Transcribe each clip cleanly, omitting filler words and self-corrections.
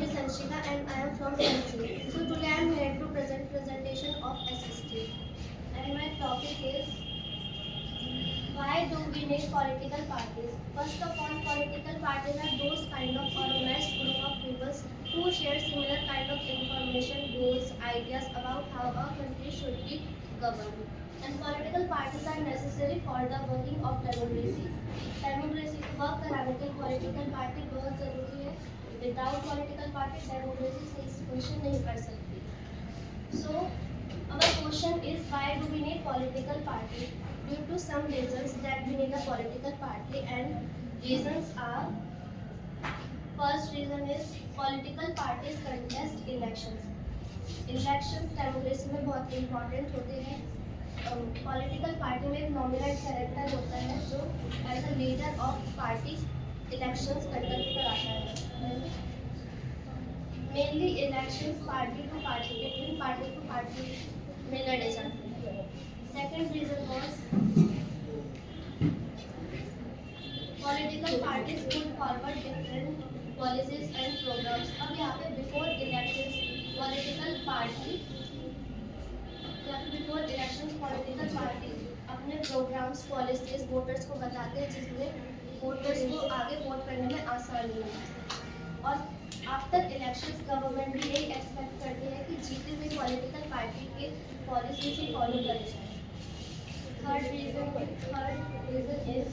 is Sanshika and I am from NC. So today I am here to present presentation of SST. And my topic is why do we need political parties? First of all, political parties are those kind of organized group of people who share similar kind of information, goals, ideas about how a country should be governed. And political parties are necessary for the working of democracy. Democracy को work कराने के political party बहुत ज़रूरी है. Without political party democracy सही function नहीं कर सकती. सो our question is why do we need political party? Due to some reasons that we need a political party, and reasons are: first reason is political parties contest elections. Elections democracy में बहुत important होते हैं. Political party में एक nominate character होता है जो as a leader of party elections conduct कराता है. Mainly elections party to party between party to party में लड़े जाते हैं. Second reason was political parties put forward different policies and programmes. अब यहाँ पे before elections political party before election political party अपने प्रोग्राम्स पॉलिसीज वोटर्स को बताते हैं जिसमें वोटर्स को आगे वोट करने में आसानी हो. और आफ्टर इलेक्शंस गवर्नमेंट भी यही एक्सपेक्ट करती है कि जीती हुई पॉलिटिकल पार्टी के पॉलिसीज ही फॉलो करी जाए. Third reason is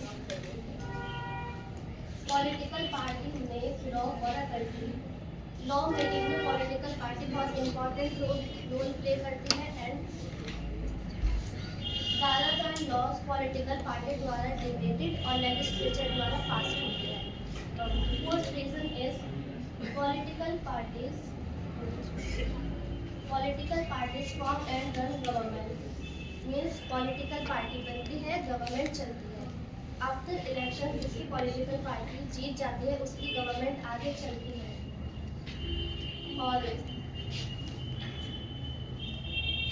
political party make law for a country. Law making में पॉलिटिकल पार्टी बहुत इंपॉर्टेंट रोल प्ले करती है. एंड ज़्यादातर लॉज पॉलिटिकल पार्टी द्वारा डिबेटेड और लेजिस्लेचर द्वारा पास होते हैं. Fourth reason is political parties form and run government. Means political party बनती है, गवर्नमेंट चलती है. आफ्टर इलेक्शन जिसकी पॉलिटिकल पार्टी जीत जाती है उसकी गवर्नमेंट आगे चलती है.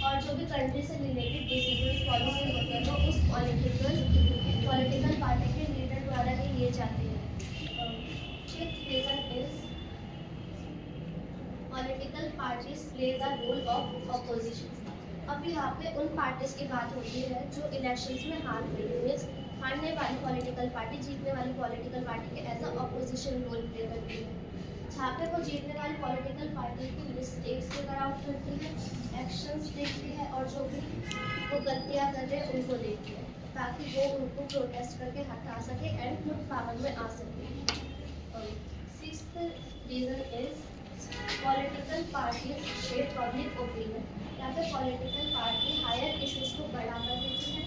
और जो भी कंट्री से रिलेटेड डिसीजंस पॉलिसी होते हैं वो उस पॉलिटिकल पार्टी के लीडर द्वारा ही लिए जाते हैं. Fifth reason is political parties play the role of opposition. अब यहाँ पे उन पार्टीज की बात होती है जो इलेक्शंस में हार गई. मीन्स हारने वाली पॉलिटिकल पार्टी जीतने वाली पॉलिटिकल पार्टी के as a opposition role play करती है. जहाँ पे वो जीतने वाली पॉलिटिकल पार्टी की मिस्टेक्स फिगर आउट करती है, एक्शंस देखती है और जो भी वो गलतियाँ कर रहे हैं उनको देखती है ताकि वो उनको प्रोटेस्ट करके हटा सके एंड खुद पावर में आ सके. Sixth reason is political parties shape public opinion. यहाँ पे पॉलिटिकल पार्टी हायर इश्यूज को बढ़ावा देती है.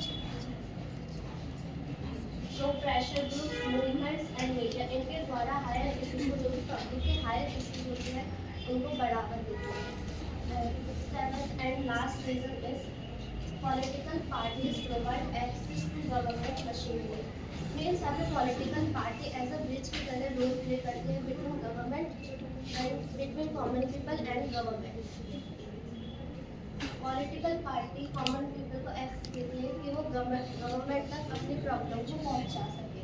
जो pressure group movements and media इनके द्वारा हायर इश्यूज को जो भी पब्लिक के हायर इश्यूज होते हैं उनको बढ़ावा देते हैं. Seventh and last reason is political parties provide access to government machinery. Means यहाँ पे political party as a bridge की तरह रोल प्ले करते हैं between government and between common people and government. Political party common people को access देती है कि वो गवर्नमेंट तक अपनी प्रॉब्लम को पहुंचा सके.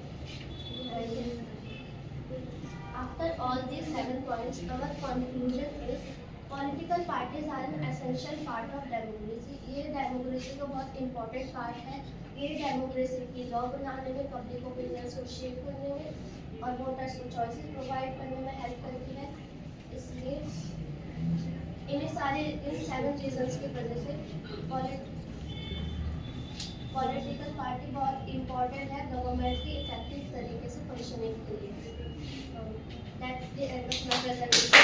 After all these 7 points our conclusion is political parties are an essential part of democracy. ये डेमोक्रेसी का बहुत इंपॉर्टेंट पार्ट है. ये डेमोक्रेसी की लॉ बनाने में, पब्लिक ओपिनियंस को शेप करने में और वोटर्स को चॉइसेस प्रोवाइड करने में हेल्प करती है. इसलिए इन 7 रीजन्स की वजह से पॉलिटिकल पार्टी बहुत इम्पोर्टेंट है गवर्नमेंट की इफेक्टिव तरीके से फंक्शनिंग के लिए. That's the end of my presentation.